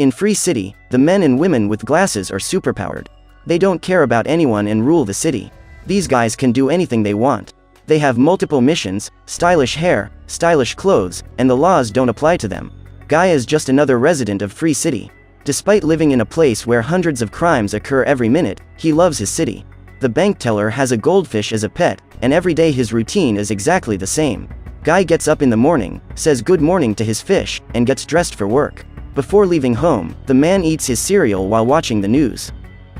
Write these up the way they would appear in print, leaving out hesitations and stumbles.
In Free City, the men and women with glasses are superpowered. They don't care about anyone and rule the city. These guys can do anything they want. They have multiple missions, stylish hair, stylish clothes, and the laws don't apply to them. Guy is just another resident of Free City. Despite living in a place where hundreds of crimes occur every minute, he loves his city. The bank teller has a goldfish as a pet, and every day his routine is exactly the same. Guy gets up in the morning, says good morning to his fish, and gets dressed for work. Before leaving home, the man eats his cereal while watching the news.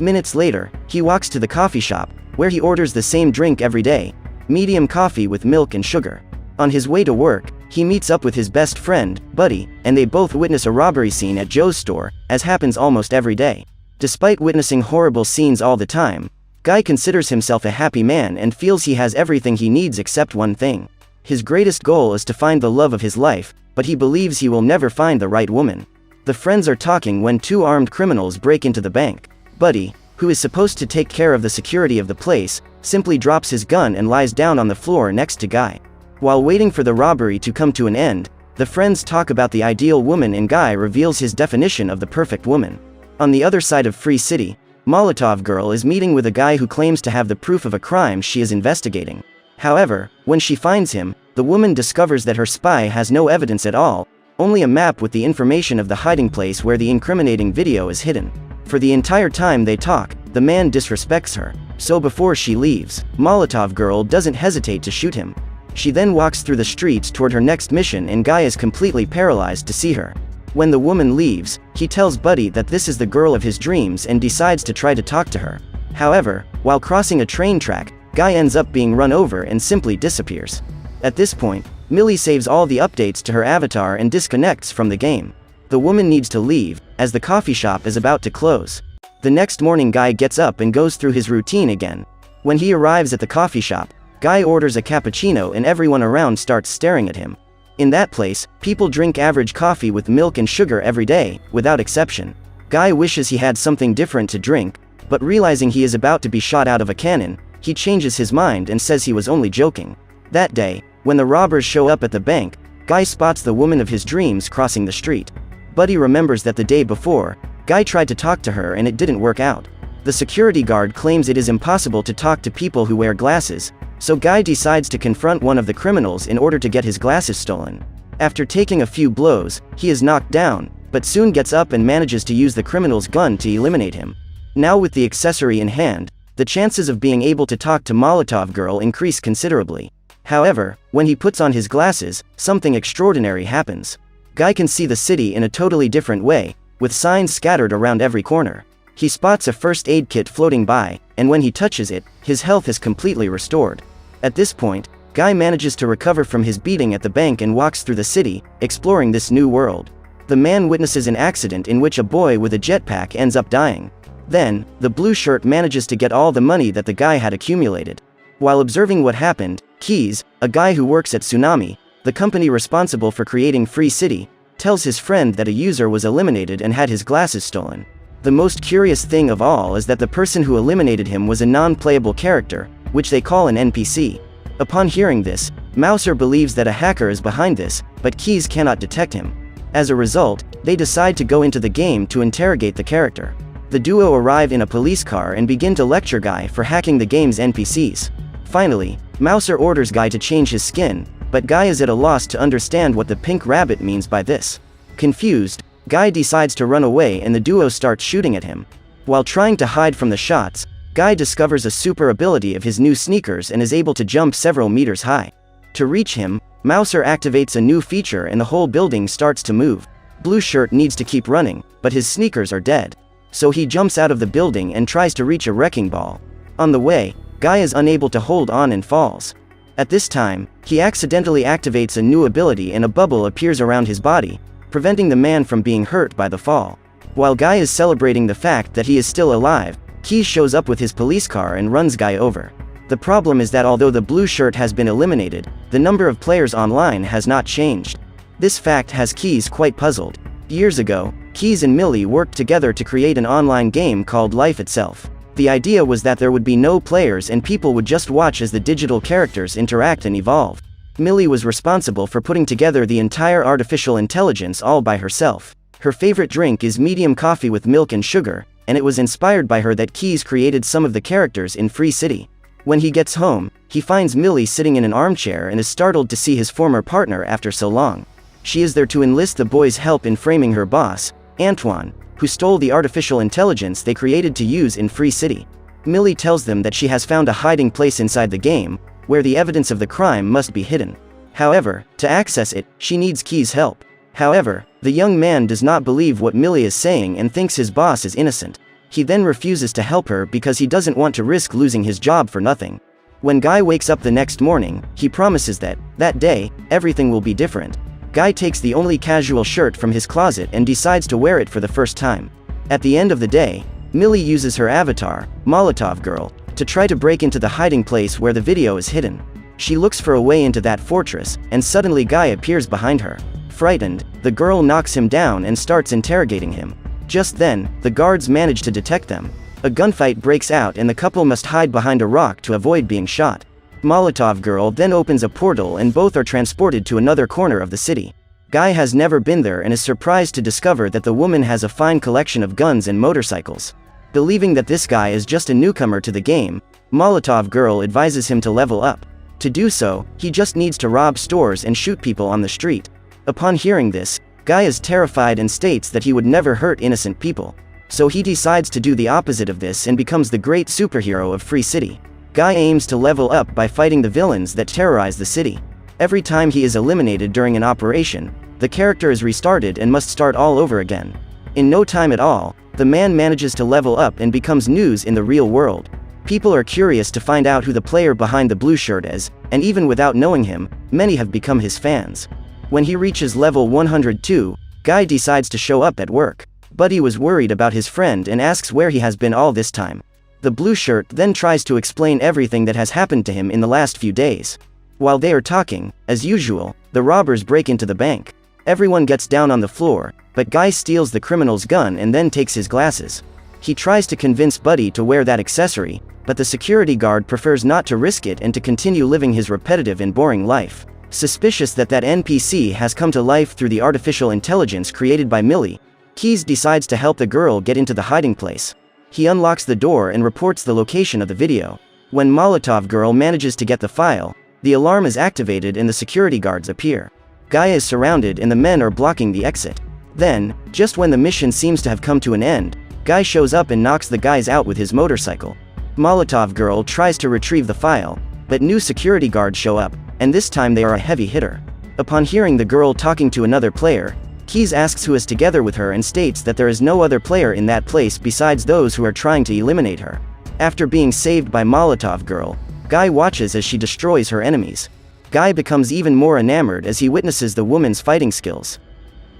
Minutes later, he walks to the coffee shop, where he orders the same drink every day, medium coffee with milk and sugar. On his way to work, he meets up with his best friend, Buddy, and they both witness a robbery scene at Joe's store, as happens almost every day. Despite witnessing horrible scenes all the time, Guy considers himself a happy man and feels he has everything he needs except one thing. His greatest goal is to find the love of his life, but he believes he will never find the right woman. The friends are talking when two armed criminals break into the bank. Buddy, who is supposed to take care of the security of the place, simply drops his gun and lies down on the floor next to Guy. While waiting for the robbery to come to an end, the friends talk about the ideal woman and Guy reveals his definition of the perfect woman. On the other side of Free City, Molotov Girl is meeting with a guy who claims to have the proof of a crime she is investigating. However, when she finds him, the woman discovers that her spy has no evidence at all, only a map with the information of the hiding place where the incriminating video is hidden. For the entire time they talk, the man disrespects her. So before she leaves, Molotov Girl doesn't hesitate to shoot him. She then walks through the streets toward her next mission and Guy is completely paralyzed to see her. When the woman leaves, he tells Buddy that this is the girl of his dreams and decides to try to talk to her. However, while crossing a train track, Guy ends up being run over and simply disappears. At this point, Millie saves all the updates to her avatar and disconnects from the game. The woman needs to leave, as the coffee shop is about to close. The next morning Guy gets up and goes through his routine again. When he arrives at the coffee shop, Guy orders a cappuccino and everyone around starts staring at him. In that place, people drink average coffee with milk and sugar every day, without exception. Guy wishes he had something different to drink, but realizing he is about to be shot out of a cannon, he changes his mind and says he was only joking. That day, when the robbers show up at the bank, Guy spots the woman of his dreams crossing the street. Buddy remembers that the day before, Guy tried to talk to her and it didn't work out. The security guard claims it is impossible to talk to people who wear glasses, so Guy decides to confront one of the criminals in order to get his glasses stolen. After taking a few blows, he is knocked down, but soon gets up and manages to use the criminal's gun to eliminate him. Now with the accessory in hand, the chances of being able to talk to Molotov Girl increase considerably. However, when he puts on his glasses, something extraordinary happens. Guy can see the city in a totally different way, with signs scattered around every corner. He spots a first aid kit floating by, and when he touches it, his health is completely restored. At this point, Guy manages to recover from his beating at the bank and walks through the city, exploring this new world. The man witnesses an accident in which a boy with a jetpack ends up dying. Then, the blue shirt manages to get all the money that the guy had accumulated. While observing what happened, Keys, a guy who works at Tsunami, the company responsible for creating Free City, tells his friend that a user was eliminated and had his glasses stolen. The most curious thing of all is that the person who eliminated him was a non-playable character, which they call an NPC. Upon hearing this, Mouser believes that a hacker is behind this, but Keys cannot detect him. As a result, they decide to go into the game to interrogate the character. The duo arrive in a police car and begin to lecture Guy for hacking the game's NPCs. Finally, Mouser orders Guy to change his skin, but Guy is at a loss to understand what the pink rabbit means by this. Confused, Guy decides to run away and the duo starts shooting at him. While trying to hide from the shots, Guy discovers a super ability of his new sneakers and is able to jump several meters high. To reach him, Mouser activates a new feature and the whole building starts to move. Blue Shirt needs to keep running, but his sneakers are dead. So he jumps out of the building and tries to reach a wrecking ball. On the way, Guy is unable to hold on and falls. At this time, he accidentally activates a new ability and a bubble appears around his body, preventing the man from being hurt by the fall. While Guy is celebrating the fact that he is still alive, Keys shows up with his police car and runs Guy over. The problem is that although the blue shirt has been eliminated, the number of players online has not changed. This fact has Keys quite puzzled. Years ago, Keys and Millie worked together to create an online game called Life Itself. The idea was that there would be no players and people would just watch as the digital characters interact and evolve. Millie was responsible for putting together the entire artificial intelligence all by herself. Her favorite drink is medium coffee with milk and sugar, and it was inspired by her that Keys created some of the characters in Free City. When he gets home, he finds Millie sitting in an armchair and is startled to see his former partner after so long. She is there to enlist the boys' help in framing her boss, Antoine, who stole the artificial intelligence they created to use in Free City. Millie tells them that she has found a hiding place inside the game, where the evidence of the crime must be hidden. However, to access it, she needs Keys' help. However, the young man does not believe what Millie is saying and thinks his boss is innocent. He then refuses to help her because he doesn't want to risk losing his job for nothing. When Guy wakes up the next morning, he promises that day, everything will be different. Guy takes the only casual shirt from his closet and decides to wear it for the first time. At the end of the day, Millie uses her avatar, Molotov Girl, to try to break into the hiding place where the video is hidden. She looks for a way into that fortress, and suddenly Guy appears behind her. Frightened, the girl knocks him down and starts interrogating him. Just then, the guards manage to detect them. A gunfight breaks out and the couple must hide behind a rock to avoid being shot. Molotov Girl then opens a portal and both are transported to another corner of the city. Guy has never been there and is surprised to discover that the woman has a fine collection of guns and motorcycles. Believing that this guy is just a newcomer to the game, Molotov Girl advises him to level up. To do so, he just needs to rob stores and shoot people on the street. Upon hearing this, Guy is terrified and states that he would never hurt innocent people. So he decides to do the opposite of this and becomes the great superhero of Free City. Guy aims to level up by fighting the villains that terrorize the city. Every time he is eliminated during an operation, the character is restarted and must start all over again. In no time at all, the man manages to level up and becomes news in the real world. People are curious to find out who the player behind the blue shirt is, and even without knowing him, many have become his fans. When he reaches level 102, Guy decides to show up at work. Buddy was worried about his friend and asks where he has been all this time. The blue shirt then tries to explain everything that has happened to him in the last few days. While they are talking, as usual, the robbers break into the bank. Everyone gets down on the floor, but Guy steals the criminal's gun and then takes his glasses. He tries to convince Buddy to wear that accessory, but the security guard prefers not to risk it and to continue living his repetitive and boring life. Suspicious that NPC has come to life through the artificial intelligence created by Millie, Keys decides to help the girl get into the hiding place. He unlocks the door and reports the location of the video. When Molotov Girl manages to get the file, the alarm is activated and the security guards appear. Guy is surrounded and the men are blocking the exit. Then, just when the mission seems to have come to an end, Guy shows up and knocks the guys out with his motorcycle. Molotov Girl tries to retrieve the file, but new security guards show up, and this time they are a heavy hitter. Upon hearing the girl talking to another player, Keys asks who is together with her and states that there is no other player in that place besides those who are trying to eliminate her. After being saved by Molotov Girl, Guy watches as she destroys her enemies. Guy becomes even more enamored as he witnesses the woman's fighting skills.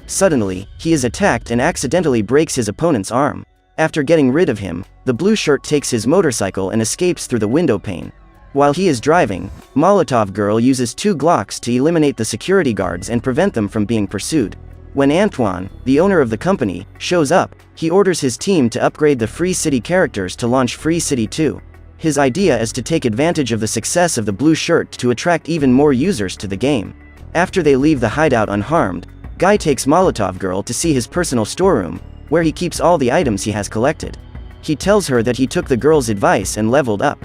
Suddenly, he is attacked and accidentally breaks his opponent's arm. After getting rid of him, the blue shirt takes his motorcycle and escapes through the window pane. While he is driving, Molotov Girl uses 2 Glocks to eliminate the security guards and prevent them from being pursued. When Antoine, the owner of the company, shows up, he orders his team to upgrade the Free City characters to launch Free City 2. His idea is to take advantage of the success of the blue shirt to attract even more users to the game. After they leave the hideout unharmed, Guy takes Molotov Girl to see his personal storeroom, where he keeps all the items he has collected. He tells her that he took the girl's advice and leveled up.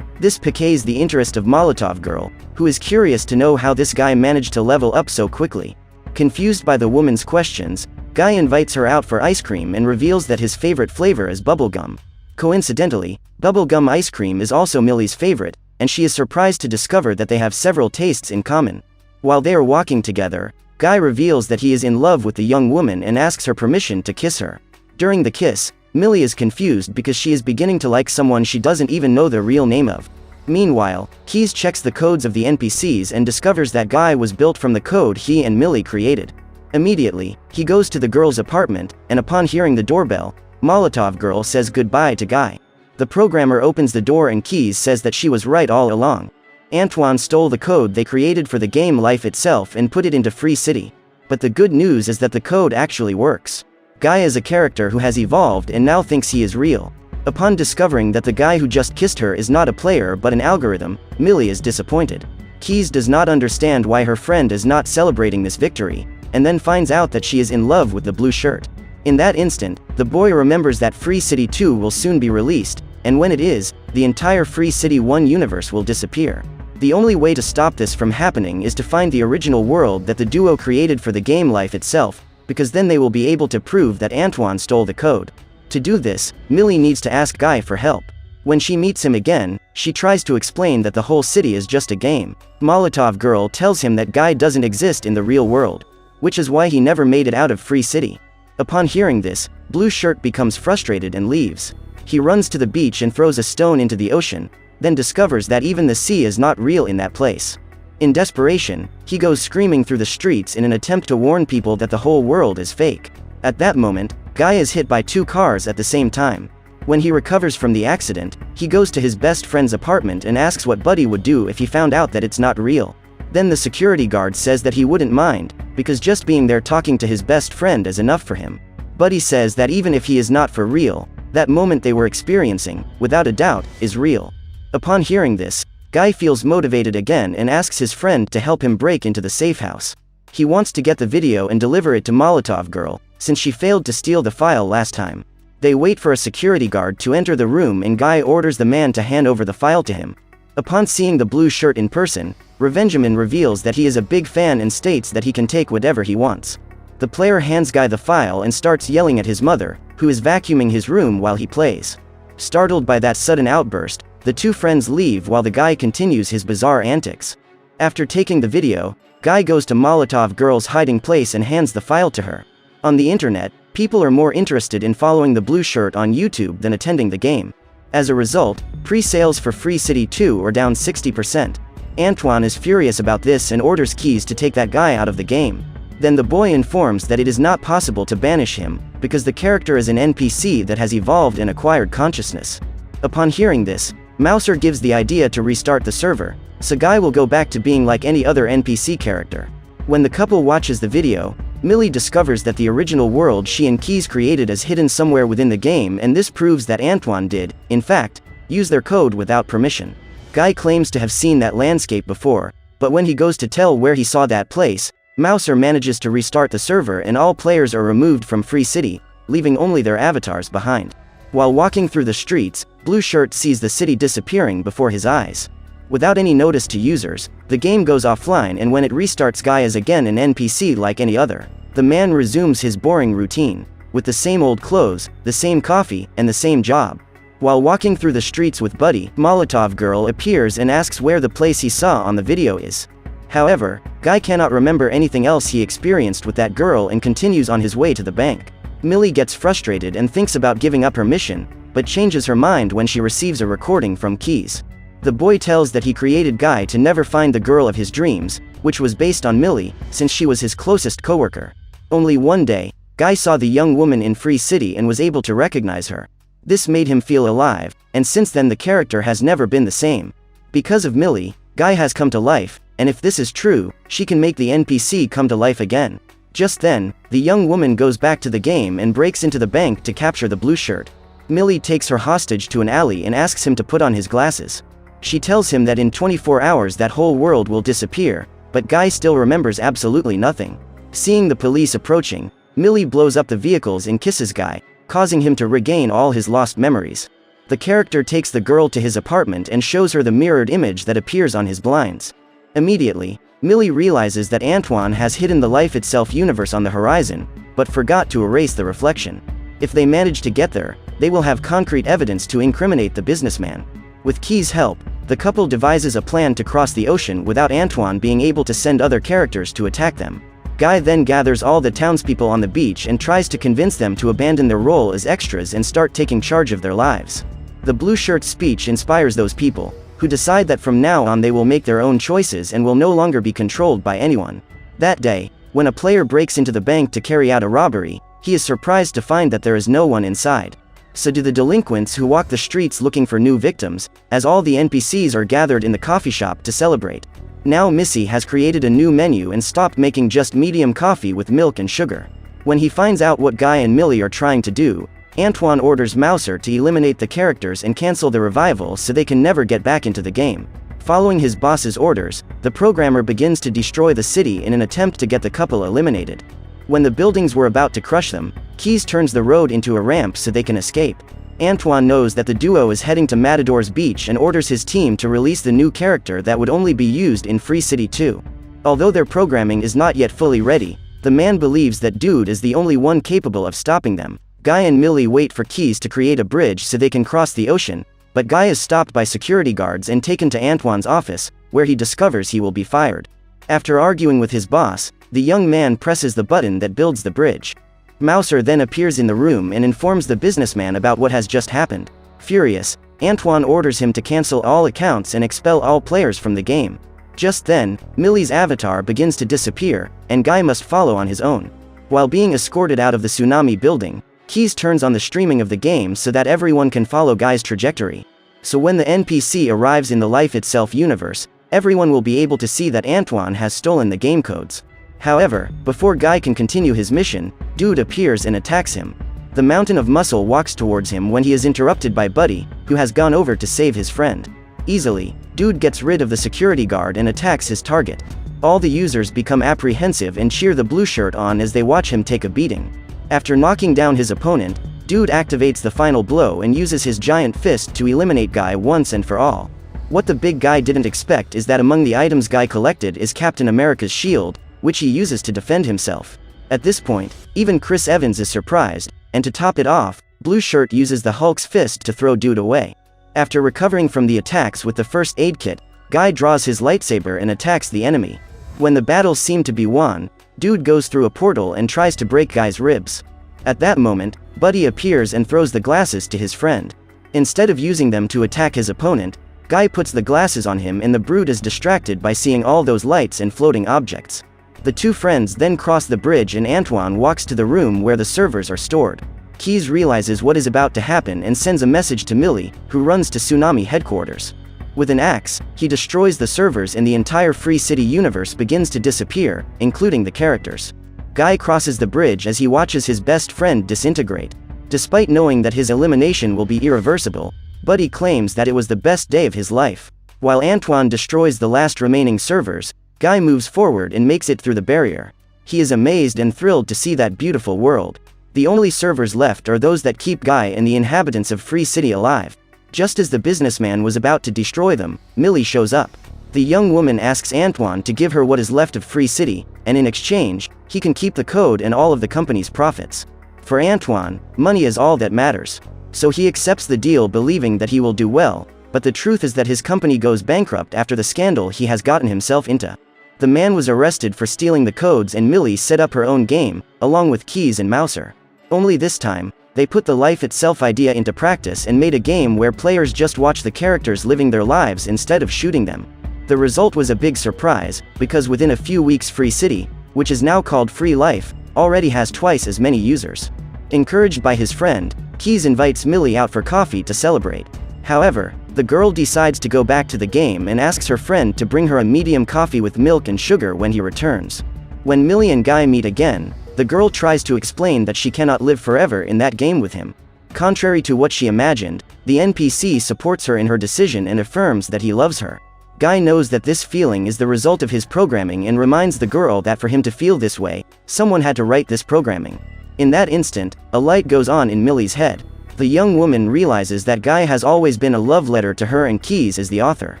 This piques the interest of Molotov Girl, who is curious to know how this guy managed to level up so quickly. Confused by the woman's questions, Guy invites her out for ice cream and reveals that his favorite flavor is bubblegum. Coincidentally, bubblegum ice cream is also Millie's favorite, and she is surprised to discover that they have several tastes in common. While they are walking together, Guy reveals that he is in love with the young woman and asks her permission to kiss her. During the kiss, Millie is confused because she is beginning to like someone she doesn't even know the real name of. Meanwhile, Keys checks the codes of the NPCs and discovers that Guy was built from the code he and Millie created. Immediately, he goes to the girl's apartment, and upon hearing the doorbell, Molotov Girl says goodbye to Guy. The programmer opens the door and Keys says that she was right all along. Antoine stole the code they created for the game life itself and put it into Free City. But the good news is that the code actually works. Guy is a character who has evolved and now thinks he is real. Upon discovering that the guy who just kissed her is not a player but an algorithm, Millie is disappointed. Keys does not understand why her friend is not celebrating this victory, and then finds out that she is in love with the blue shirt. In that instant, the boy remembers that Free City 2 will soon be released, and when it is, the entire Free City 1 universe will disappear. The only way to stop this from happening is to find the original world that the duo created for the game life itself, because then they will be able to prove that Antoine stole the code. To do this, Millie needs to ask Guy for help. When she meets him again, she tries to explain that the whole city is just a game. Molotov Girl tells him that Guy doesn't exist in the real world, which is why he never made it out of Free City. Upon hearing this, Blue Shirt becomes frustrated and leaves. He runs to the beach and throws a stone into the ocean, then discovers that even the sea is not real in that place. In desperation, he goes screaming through the streets in an attempt to warn people that the whole world is fake. At that moment, Guy is hit by 2 cars at the same time. When he recovers from the accident, he goes to his best friend's apartment and asks what Buddy would do if he found out that it's not real. Then the security guard says that he wouldn't mind, because just being there talking to his best friend is enough for him. Buddy says that even if he is not for real, that moment they were experiencing, without a doubt, is real. Upon hearing this, Guy feels motivated again and asks his friend to help him break into the safe house. He wants to get the video and deliver it to Molotov Girl, since she failed to steal the file last time. They wait for a security guard to enter the room and Guy orders the man to hand over the file to him. Upon seeing the Blue Shirt in person, Revengeman reveals that he is a big fan and states that he can take whatever he wants. The player hands Guy the file and starts yelling at his mother, who is vacuuming his room while he plays. Startled by that sudden outburst, the 2 friends leave while the guy continues his bizarre antics. After taking the video, Guy goes to Molotov Girl's hiding place and hands the file to her. On the internet, people are more interested in following the Blue Shirt on YouTube than attending the game. As a result, pre-sales for Free City 2 are down 60%. Antoine is furious about this and orders Keys to take that guy out of the game. Then the boy informs that it is not possible to banish him, because the character is an NPC that has evolved and acquired consciousness. Upon hearing this, Mouser gives the idea to restart the server, so Guy will go back to being like any other NPC character. When the couple watches the video, Millie discovers that the original world she and Keys created is hidden somewhere within the game, and this proves that Antoine did, in fact, use their code without permission. Guy claims to have seen that landscape before, but when he goes to tell where he saw that place, Mouser manages to restart the server and all players are removed from Free City, leaving only their avatars behind. While walking through the streets, Blue Shirt sees the city disappearing before his eyes. Without any notice to users, the game goes offline, and when it restarts, Guy is again an NPC like any other. The man resumes his boring routine, with the same old clothes, the same coffee, and the same job. While walking through the streets with Buddy, Molotov Girl appears and asks where the place he saw on the video is. However, Guy cannot remember anything else he experienced with that girl and continues on his way to the bank. Millie gets frustrated and thinks about giving up her mission, but changes her mind when she receives a recording from Keys. The boy tells that he created Guy to never find the girl of his dreams, which was based on Millie, since she was his closest coworker. Only one day, Guy saw the young woman in Free City and was able to recognize her. This made him feel alive, and since then the character has never been the same. Because of Millie, Guy has come to life, and if this is true, she can make the NPC come to life again. Just then, the young woman goes back to the game and breaks into the bank to capture the Blue Shirt. Millie takes her hostage to an alley and asks him to put on his glasses. She tells him that in 24 hours that whole world will disappear, but Guy still remembers absolutely nothing. Seeing the police approaching, Millie blows up the vehicles and kisses Guy, causing him to regain all his lost memories. The character takes the girl to his apartment and shows her the mirrored image that appears on his blinds. Immediately, Millie realizes that Antoine has hidden the Life Itself universe on the horizon, but forgot to erase the reflection. If they manage to get there, they will have concrete evidence to incriminate the businessman. With Key's help, the couple devises a plan to cross the ocean without Antoine being able to send other characters to attack them. Guy then gathers all the townspeople on the beach and tries to convince them to abandon their role as extras and start taking charge of their lives. The Blue Shirt's speech inspires those people, who decide that from now on they will make their own choices and will no longer be controlled by anyone. That day, when a player breaks into the bank to carry out a robbery, he is surprised to find that there is no one inside. So do the delinquents who walk the streets looking for new victims, as all the NPCs are gathered in the coffee shop to celebrate. Now Missy has created a new menu and stopped making just medium coffee with milk and sugar. When he finds out what Guy and Millie are trying to do, Antoine orders Mouser to eliminate the characters and cancel the revival so they can never get back into the game. Following his boss's orders, the programmer begins to destroy the city in an attempt to get the couple eliminated. When the buildings were about to crush them, Keys turns the road into a ramp so they can escape. Antoine knows that the duo is heading to Matador's beach and orders his team to release the new character that would only be used in Free City 2. Although their programming is not yet fully ready, the man believes that Dude is the only one capable of stopping them. Guy and Millie wait for Keys to create a bridge so they can cross the ocean, but Guy is stopped by security guards and taken to Antoine's office, where he discovers he will be fired. After arguing with his boss, the young man presses the button that builds the bridge. Mouser then appears in the room and informs the businessman about what has just happened. Furious, Antoine orders him to cancel all accounts and expel all players from the game. Just then, Millie's avatar begins to disappear, and Guy must follow on his own. While being escorted out of the tsunami building, Keys turns on the streaming of the game so that everyone can follow Guy's trajectory. So when the NPC arrives in the Life Itself universe, everyone will be able to see that Antoine has stolen the game codes. However, before Guy can continue his mission, Dude appears and attacks him. The Mountain of Muscle walks towards him when he is interrupted by Buddy, who has gone over to save his friend. Easily, Dude gets rid of the security guard and attacks his target. All the users become apprehensive and cheer the blue shirt on as they watch him take a beating. After knocking down his opponent, Dude activates the final blow and uses his giant fist to eliminate Guy once and for all. What the big guy didn't expect is that among the items Guy collected is Captain America's shield, which he uses to defend himself. At this point, even Chris Evans is surprised, and to top it off, Blue Shirt uses the Hulk's fist to throw Dude away. After recovering from the attacks with the first aid kit, Guy draws his lightsaber and attacks the enemy. When the battles seem to be won, Dude goes through a portal and tries to break Guy's ribs. At that moment, Buddy appears and throws the glasses to his friend. Instead of using them to attack his opponent, Guy puts the glasses on him and the Brood is distracted by seeing all those lights and floating objects. The two friends then cross the bridge and Antoine walks to the room where the servers are stored. Keys realizes what is about to happen and sends a message to Millie, who runs to Tsunami headquarters. With an axe, he destroys the servers and the entire Free City universe begins to disappear, including the characters. Guy crosses the bridge as he watches his best friend disintegrate. Despite knowing that his elimination will be irreversible, Buddy claims that it was the best day of his life. While Antoine destroys the last remaining servers, Guy moves forward and makes it through the barrier. He is amazed and thrilled to see that beautiful world. The only servers left are those that keep Guy and the inhabitants of Free City alive. Just as the businessman was about to destroy them, Millie shows up. The young woman asks Antoine to give her what is left of Free City, and in exchange, he can keep the code and all of the company's profits. For Antoine, money is all that matters. So he accepts the deal believing that he will do well, but the truth is that his company goes bankrupt after the scandal he has gotten himself into. The man was arrested for stealing the codes and Millie set up her own game, along with Keys and Mouser. Only this time, they put the Life Itself idea into practice and made a game where players just watch the characters living their lives instead of shooting them. The result was a big surprise, because within a few weeks Free City, which is now called Free Life, already has twice as many users. Encouraged by his friend, Keys invites Millie out for coffee to celebrate. However, the girl decides to go back to the game and asks her friend to bring her a medium coffee with milk and sugar when he returns. When Millie and Guy meet again, the girl tries to explain that she cannot live forever in that game with him. Contrary to what she imagined, the NPC supports her in her decision and affirms that he loves her. Guy knows that this feeling is the result of his programming and reminds the girl that for him to feel this way, someone had to write this programming. In that instant, a light goes on in Millie's head. The young woman realizes that Guy has always been a love letter to her and Keys as the author.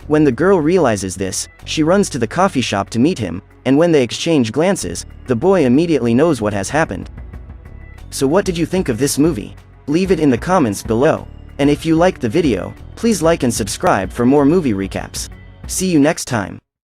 When the girl realizes this, she runs to the coffee shop to meet him, and when they exchange glances, the boy immediately knows what has happened. So what did you think of this movie? Leave it in the comments below. And if you liked the video, please like and subscribe for more movie recaps. See you next time.